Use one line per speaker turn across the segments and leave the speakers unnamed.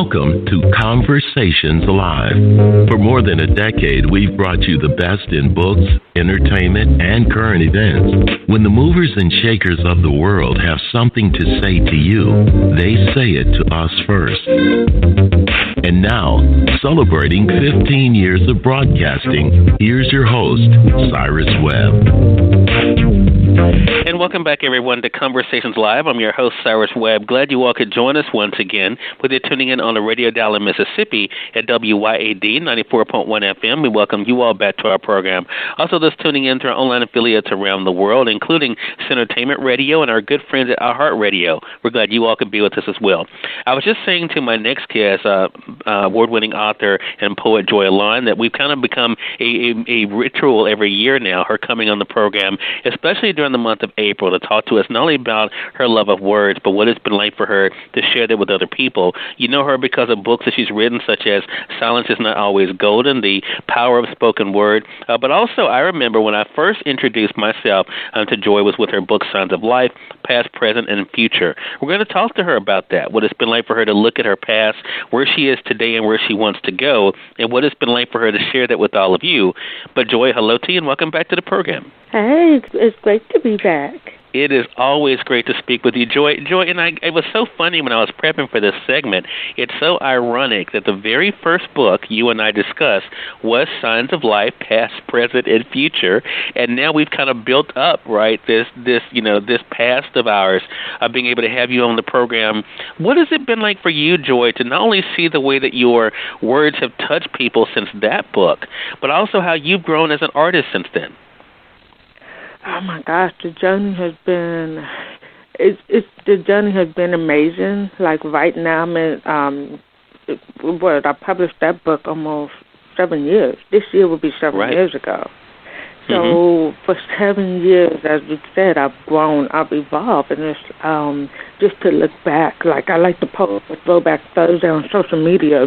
Welcome to Conversations Live. For more than a decade, we've brought you the best in books, entertainment, and current events. When the movers and shakers of the world have something to say to you, they say it to us first. And now, celebrating 15 years of broadcasting, here's your host, Cyrus Webb.
And welcome back, everyone, to Conversations Live. I'm your host, Cyrus Webb. Glad you all could join us once again, whether you're tuning in on the radio dial in Mississippi at WYAD 94.1 FM. We welcome you all back to our program. Also, those tuning in to our online affiliates around the world, including Entertainment Radio and our good friends at iHeartRadio. We're glad you all could be with us as well. I was just saying to my next guest, award-winning author and poet Joy Elan, that we've kind of become a ritual every year now, her coming on the program, especially during the month of April, to talk to us not only about her love of words, but what it's been like for her to share that with other people. You know her because of books that she's written, such as Silence is Not Always Golden, The Power of Spoken Word. But also, I remember when I first introduced myself to Joy was with her book, Signs of Life, Past, Present, and Future. We're going to talk to her about that, what it's been like for her to look at her past, where she is today and where she wants to go, and what it's been like for her to share that with all of you. But Joy, hello to you, and welcome back to the program.
Hey, it's great to be back.
It is always great to speak with you, Joy. And it was so funny when I was prepping for this segment. It's so ironic that the very first book you and I discussed was Signs of Life, Past, Present, and Future, and now we've kind of built up, right, this past of ours, being able to have you on the program. What has it been like for you, Joy, to not only see the way that your words have touched people since that book, but also how you've grown as an artist since then?
Oh my gosh, the journey has been amazing. Like right now, I published that book almost 7 years. This year will be 7 years ago. So for 7 years, as you said, I've grown, I've evolved, and it's just to look back. Like I like to post Throwback Thursday on social media,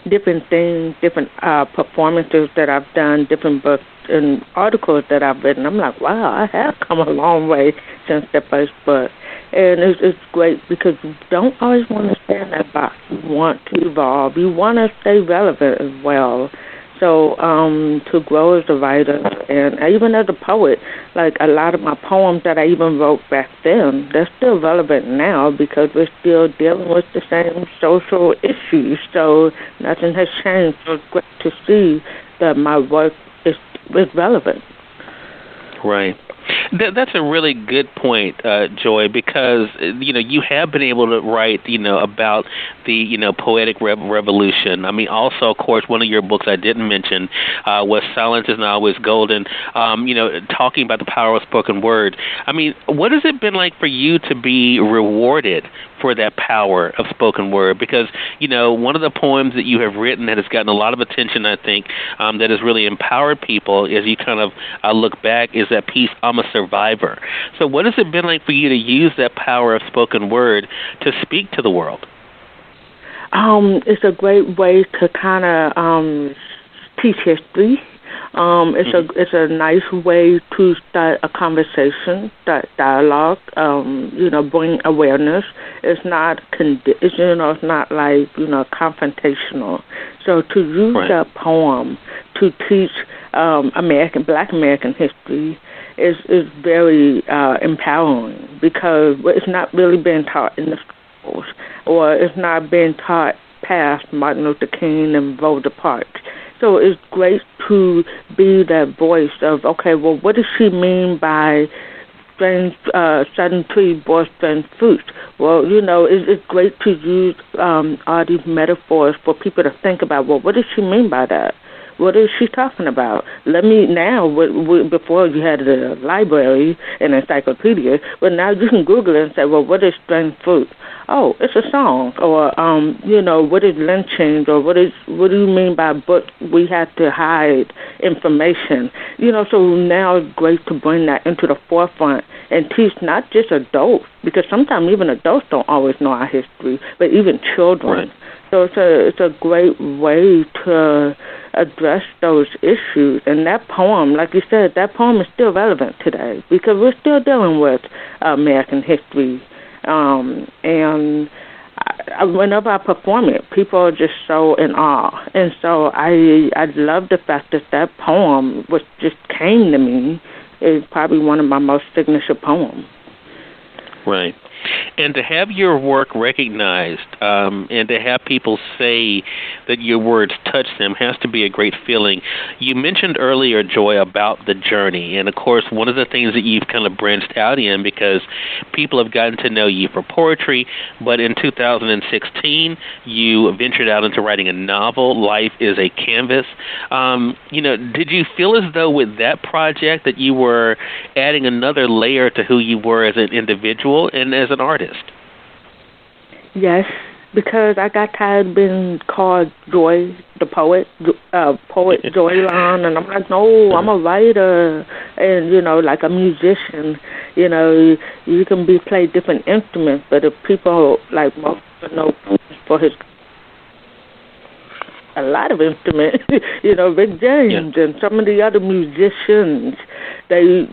different things, different performances that I've done, different books and articles that I've written. I'm like, wow, I have come a long way since the first book. And it's great because you don't always want to stay in that box. You want to evolve. You want to stay relevant as well. So to grow as a writer and even as a poet, like a lot of my poems that I even wrote back then, they're still relevant now because we're still dealing with the same social issues. So nothing has changed. So it's great to see that my work is relevant.
Right. That's a really good point, Joy, because, you have been able to write, about the, poetic revolution. I mean, also, of course, one of your books I didn't mention was Silence is Not Always Golden, talking about the power of spoken word. I mean, what has it been like for you to be rewarded for that power of spoken word? Because, one of the poems that you have written that has gotten a lot of attention, I think, that has really empowered people as you kind of look back is that piece, I'm a Survivor. So what has it been like for you to use that power of spoken word to speak to the world?
It's a great way to kind of teach history. It's a nice way to start a conversation, start dialogue, bring awareness. It's not it's not like, confrontational. So to use that poem to teach Black American history is very empowering because it's not really being taught in the schools or it's not being taught past Martin Luther King and Rosa Parks. So it's great to be that voice of, okay, well, what does she mean by certain tree bore strange fruit? Well, it's great to use all these metaphors for people to think about, well, what does she mean by that? What is she talking about? Let me now, before you had the library and encyclopedia, but now you can Google it and say, well, what is strange fruit? Oh, it's a song. Or, what is lynching? Or what do you mean by but we have to hide information? So now it's great to bring that into the forefront and teach not just adults, because sometimes even adults don't always know our history, but even children. Right. So it's a great way to address those issues. And that poem, like you said, that poem is still relevant today because we're still dealing with American history. And whenever I perform it, people are just so in awe. And so I love the fact that poem, which just came to me, is probably one of my most signature poems.
Right. And to have your work recognized and to have people say that your words touch them has to be a great feeling. You mentioned earlier, Joy, about the journey. And, of course, one of the things that you've kind of branched out in, because people have gotten to know you for poetry, but in 2016, you ventured out into writing a novel, Life is a Canvas. Did you feel as though with that project that you were adding another layer to who you were as an individual and as an artist?
Yes, because I got tired of being called Joy, the poet, Poet Joy Elan, and I'm like, no, I'm a writer, and, like a musician, you can play different instruments, but if people, like, most people know for his a lot of instruments, Rick James and some of the other musicians, they,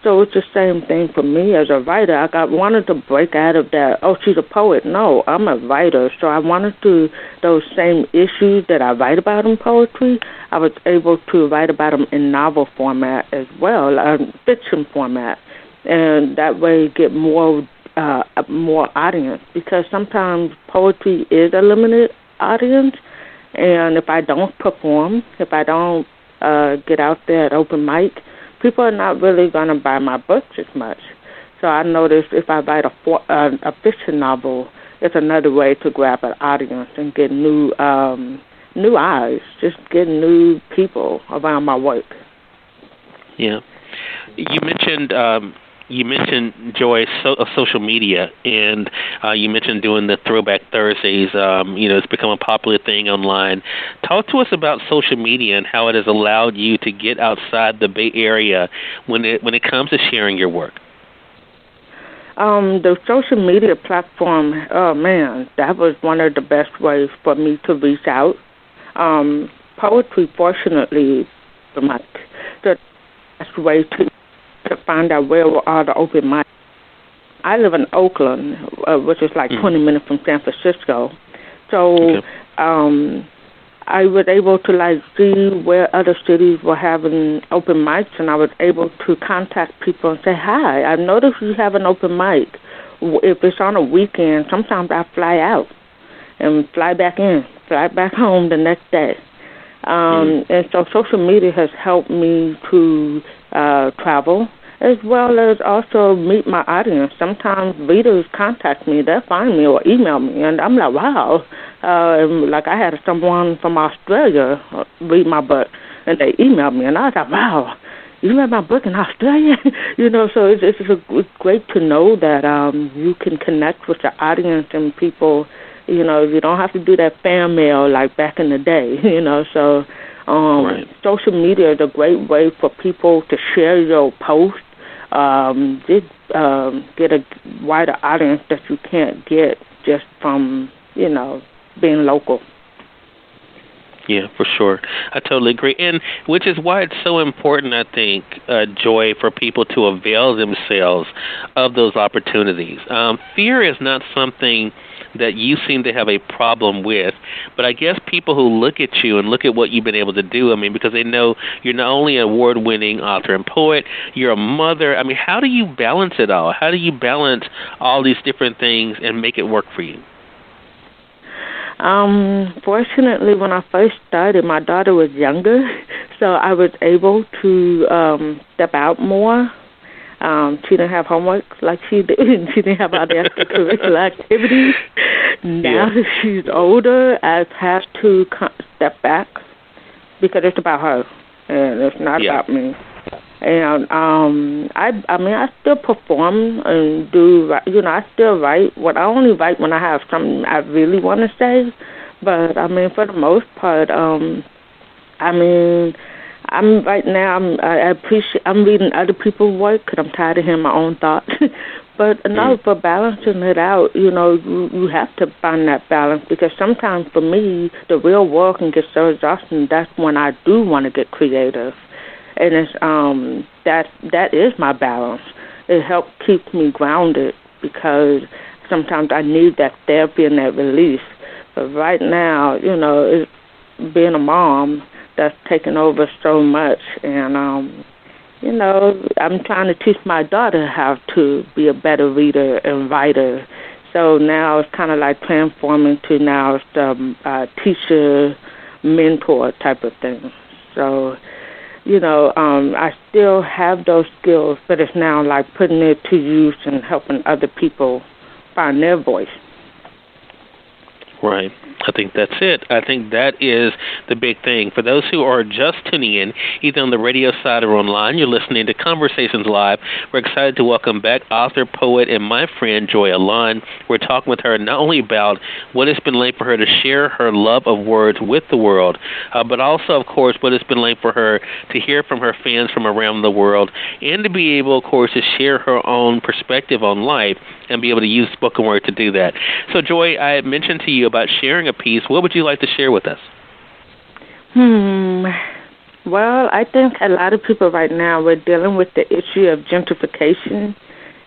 so it's the same thing for me as a writer. I wanted to break out of that, oh, she's a poet. No, I'm a writer. So I wanted to, those same issues that I write about in poetry, I was able to write about them in novel format as well, fiction format, and that way get more audience, because sometimes poetry is a limited audience. And if I don't perform, if I don't get out there at open mic, people are not really going to buy my books as much. So I noticed if I write a fiction novel, it's another way to grab an audience and get new eyes, just get new people around my work. Yeah.
You mentioned, Joy, social media, and you mentioned doing the Throwback Thursdays. It's become a popular thing online. Talk to us about social media and how it has allowed you to get outside the Bay Area when it comes to sharing your work.
The social media platform, oh, man, that was one of the best ways for me to reach out. Poetry, fortunately, the best way to find out where are the open mics. I live in Oakland, which is like 20 minutes from San Francisco. So I was able to see where other cities were having open mics, and I was able to contact people and say, hi, I noticed you have an open mic. If it's on a weekend, sometimes I fly out and fly back home the next day. And so social media has helped me to travel, as well as also meet my audience. Sometimes readers contact me, they'll find me or email me, and I'm like, wow. Like I had someone from Australia read my book, and they emailed me, and I was like, wow, you read my book in Australia? So it's great to know that you can connect with the audience and people. You don't have to do that fan mail like back in the day, So social media is a great way for people to share your post, get a wider audience that you can't get just from, being local.
Yeah, for sure. I totally agree. And which is why it's so important, I think, Joy, for people to avail themselves of those opportunities. Fear is not something that you seem to have a problem with, but I guess people who look at you and look at what you've been able to do, because they know you're not only an award-winning author and poet, you're a mother. How do you balance it all? How do you balance all these different things and make it work for you?
Fortunately, when I first started, my daughter was younger, so I was able to step out more. She didn't have homework like she did, and she didn't have other extracurricular activities. Now that she's older, I've had to step back because it's about her, and it's not about me. And I still perform and do. I still write. I only write when I have something I really want to say. But for the most part, I'm right now. I'm reading other people's work because I'm tired of hearing my own thoughts. But no, for balancing it out, you have to find that balance, because sometimes for me, the real world can get so exhausting. That's when I do want to get creative. And it's that is my balance. It helps keep me grounded, because sometimes I need that therapy and that release. But right now, being a mom, that's taken over so much. And, I'm trying to teach my daughter how to be a better reader and writer. So now it's kind of like transforming to now it's the teacher, mentor type of thing. So, I still have those skills, but it's now like putting it to use and helping other people find their voice.
Right. I think that's it. I think that is the big thing. For those who are just tuning in, either on the radio side or online, you're listening to Conversations Live. We're excited to welcome back author, poet, and my friend, Joy Elan. We're talking with her not only about what it's been like for her to share her love of words with the world, but also, of course, what it's been like for her to hear from her fans from around the world and to be able, of course, to share her own perspective on life and be able to use spoken word to do that. So, Joy, I had mentioned to you about sharing a piece. What would you like to share with us?
Well, I think a lot of people right now, we're dealing with the issue of gentrification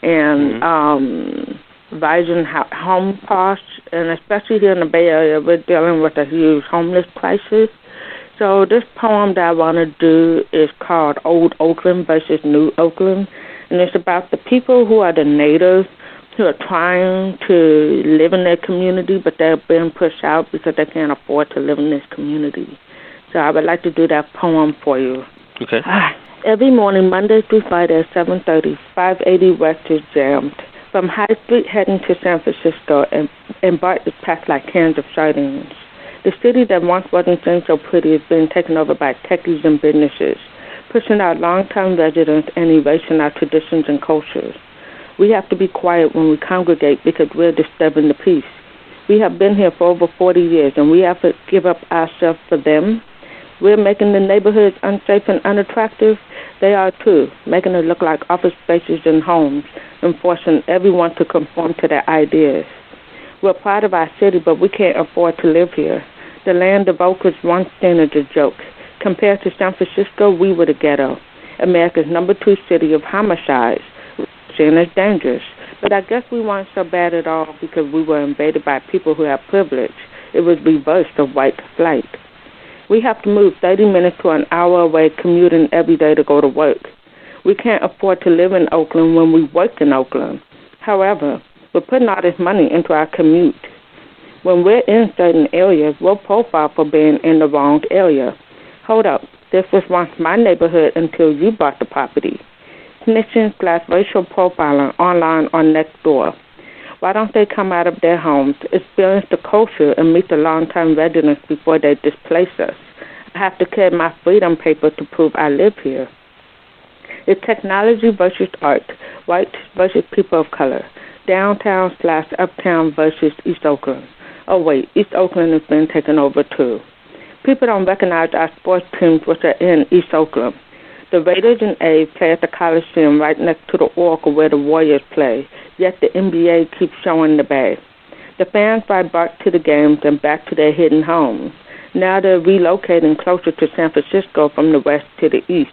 and rising home costs, and especially here in the Bay Area, we're dealing with a huge homeless crisis. So this poem that I want to do is called Old Oakland versus New Oakland, and it's about the people who are the natives who are trying to live in their community, but they're being pushed out because they can't afford to live in this community. So I would like to do that poem for you.
Okay.
Every morning, Monday through Friday at 7:30, 580 West is jammed. From High Street heading to San Francisco, and BART is packed like cans of sardines. The city that once wasn't seen so pretty is being taken over by techies and businesses, pushing out long-term residents and erasing our traditions and cultures. We have to be quiet when we congregate because we're disturbing the peace. We have been here for over 40 years, and we have to give up ourselves for them. We're making the neighborhoods unsafe and unattractive. They are too, making it look like office spaces and homes, and forcing everyone to conform to their ideas. We're proud of our city, but we can't afford to live here. The land of Oak was once seen as a joke. Compared to San Francisco, we were the ghetto, America's #2 city of homicides, seen as dangerous. But I guess we weren't so bad at all because we were invaded by people who have privilege. It was reversed of white flight. We have to move 30 minutes to an hour away commuting every day to go to work. We can't afford to live in Oakland when we work in Oakland. However, we're putting all this money into our commute. When we're in certain areas, we'll profile for being in the wrong area. Hold up, this was once my neighborhood until you bought the property. Snitching/racial profiling online or next door. Why don't they come out of their homes, experience the culture, and meet the long-term residents before they displace us? I have to carry my freedom paper to prove I live here. It's technology versus art, white versus people of color, downtown/uptown versus East Oakland. Oh wait, East Oakland has been taken over too. People don't recognize our sports teams which are in East Oakland. The Raiders and A's play at the Coliseum right next to the Oracle where the Warriors play, yet the NBA keeps showing the Bay. The fans ride BART to the games and back to their hidden homes. Now they're relocating closer to San Francisco from the west to the east.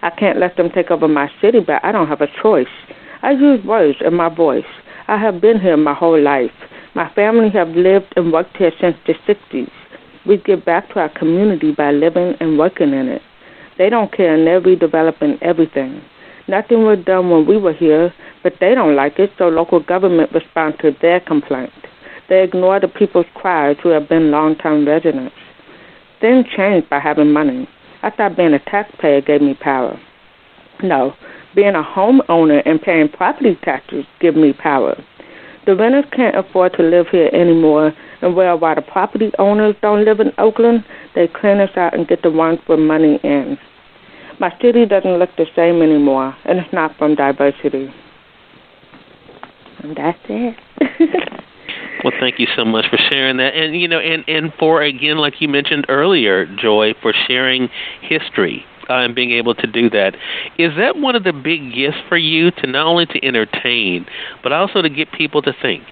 I can't let them take over my city, but I don't have a choice. I use words and my voice. I have been here my whole life. My family have lived and worked here since the 60s. We give back to our community by living and working in it. They don't care, and they're redeveloping everything. Nothing was done when we were here, but they don't like it, so local government responds to their complaint. They ignore the people's cries who have been long-term residents. Things change by having money. I thought being a taxpayer gave me power. No, being a homeowner and paying property taxes give me power. The renters can't afford to live here anymore, and while the property owners don't live in Oakland, they clean us out and get the ones with money in. My city doesn't look the same anymore, and it's not from diversity. And that's it.
Well, thank you so much for sharing that. And, and for, again, like you mentioned earlier, Joy, for sharing history and being able to do that. Is that one of the big gifts for you, to not only to entertain, but also to get people to think?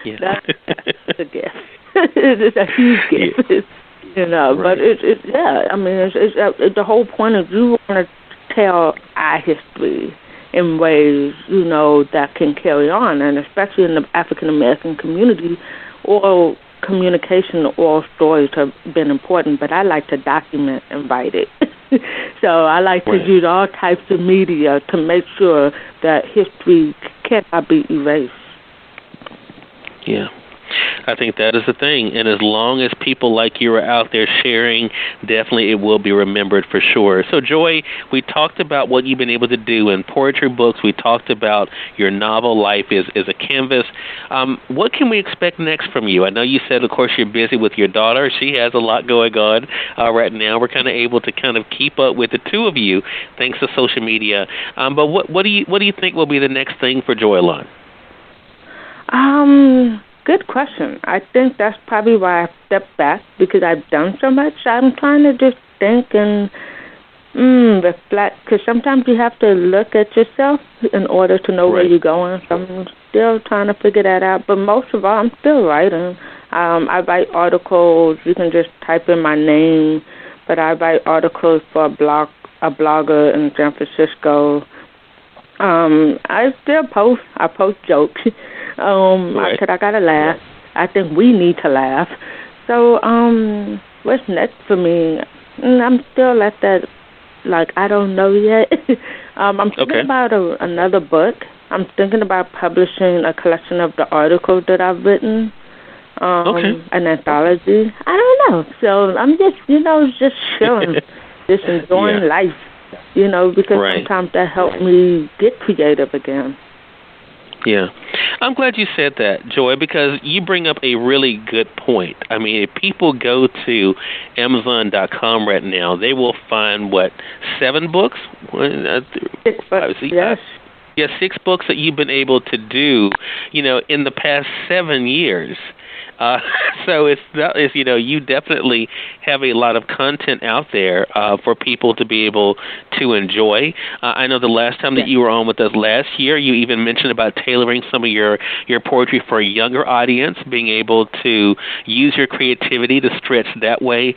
Yeah. That's a gift. It's a huge gift. Yeah. Right. But it's I mean, it's the whole point is you want to tell our history. in ways, that can carry on. And especially in the African-American community, oral communication, oral stories have been important, but I like to document and write it. So I like to use all types of media to make sure that history cannot be erased.
Yeah. I think that is the thing. And as long as people like you are out there sharing, definitely it will be remembered for sure. So, Joy, we talked about what you've been able to do in poetry books. We talked about your novel, Life is a Canvas. What can we expect next from you? I know you said, of course, you're busy with your daughter. She has a lot going on right now. We're kind of able to kind of keep up with the two of you thanks to social media. But what do you think will be the next thing for Joy Elan?
Good question. I think that's probably why I stepped back, because I've done so much. I'm trying to just think and reflect, because sometimes you have to look at yourself in order to know where you're going. So I'm still trying to figure that out. But most of all, I'm still writing. I write articles. You can just type in my name. But I write articles for a blogger in San Francisco. I still post. I post jokes. Because I gotta laugh. I think we need to laugh. So, what's next for me? I'm still at that, I don't know yet. I'm thinking about another book. I'm thinking about publishing a collection of the articles that I've written. An anthology. I don't know. So I'm just, just chilling, just enjoying life, because sometimes that helps me get creative again.
Yeah. I'm glad you said that, Joy, because you bring up a really good point. I mean, if people go to Amazon.com right now, they will find, 7 books?
6 books, yes.
Yeah, 6 books that you've been able to do, in the past 7 years. So you definitely have a lot of content out there for people to be able to enjoy. I know the last time that you were on with us last year, you even mentioned about tailoring some of your poetry for a younger audience, being able to use your creativity to stretch that way.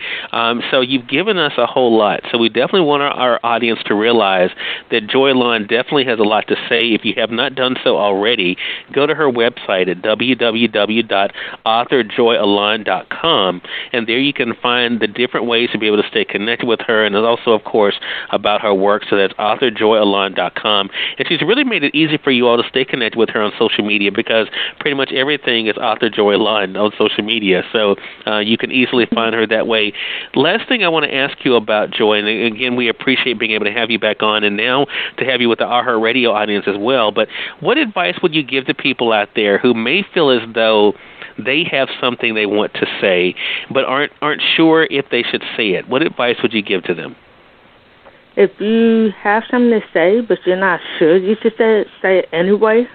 So you've given us a whole lot. So we definitely want our audience to realize that Joy Elan definitely has a lot to say. If you have not done so already, go to her website at www.authorjoyelan.com, and there you can find the different ways to be able to stay connected with her, and also, of course, about her work. So that's authorjoyelan.com. And she's really made it easy for you all to stay connected with her on social media, because pretty much everything is Author Joy Elan on social media. So you can easily find her that way. Last thing I want to ask you about, Joy, and again, we appreciate being able to have you back on, and now to have you with the iHeart Radio audience as well. But what advice would you give to people out there who may feel as though they have something they want to say, but aren't sure if they should say it? What advice would you give to them?
If you have something to say, but you're not sure, you should say it anyway.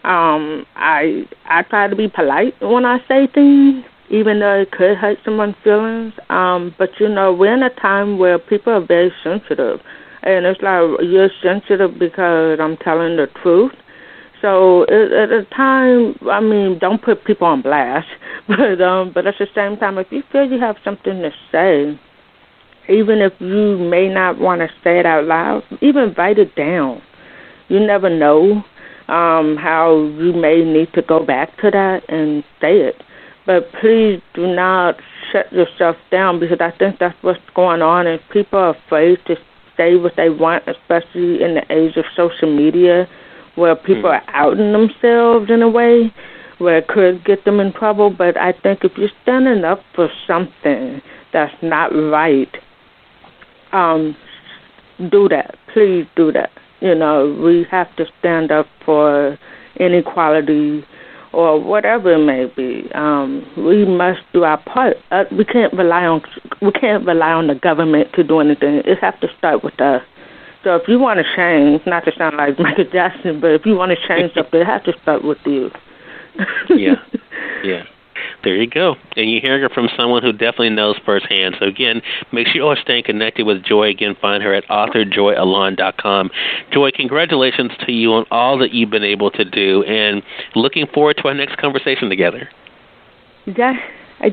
I try to be polite when I say things, even though it could hurt someone's feelings. But we're in a time where people are very sensitive, and it's like, you're sensitive because I'm telling the truth. So at a time, don't put people on blast, but at the same time, if you feel you have something to say, even if you may not want to say it out loud, even write it down. You never know how you may need to go back to that and say it. But please do not shut yourself down, because I think that's what's going on, and people are afraid to say what they want, especially in the age of social media, where people are outing themselves in a way where it could get them in trouble. But I think if you're standing up for something that's not right, do that. Please do that. We have to stand up for inequality or whatever it may be. We must do our part. We can't rely on the government to do anything. It has to start with us. So if you want to change, not to sound like Michael Jackson, but if you want to change something, it has to start with you.
Yeah. There you go. And you're hearing it from someone who definitely knows firsthand. So, again, make sure you're staying connected with Joy. Again, find her at authorjoyelan.com. Joy, congratulations to you on all that you've been able to do, and looking forward to our next conversation together.
I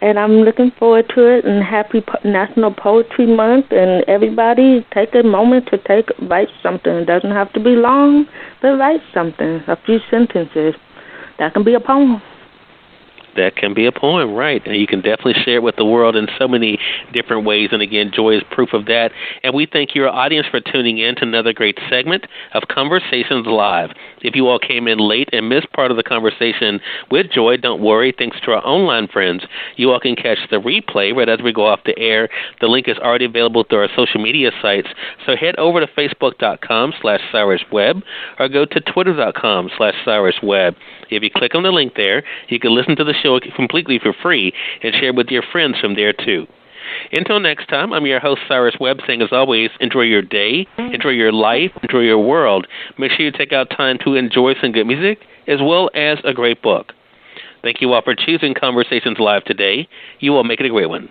and I'm looking forward to it. And happy National Poetry Month. And everybody take a moment to write something. It doesn't have to be long, but write something, a few sentences. That can be a poem.
That can be a poem, right. And you can definitely share it with the world in so many different ways. And again, Joy is proof of that. And we thank your audience for tuning in to another great segment of Conversations Live. If you all came in late and missed part of the conversation with Joy, don't worry. Thanks to our online friends, you all can catch the replay right as we go off the air. The link is already available through our social media sites. So head over to Facebook.com/CyrusWebb or go to Twitter.com/CyrusWebb. If you click on the link there, you can listen to the show completely for free and share with your friends from there, too. Until next time, I'm your host, Cyrus Webb, saying, as always, enjoy your day, enjoy your life, enjoy your world. Make sure you take out time to enjoy some good music as well as a great book. Thank you all for choosing Conversations Live today. You all make it a great one.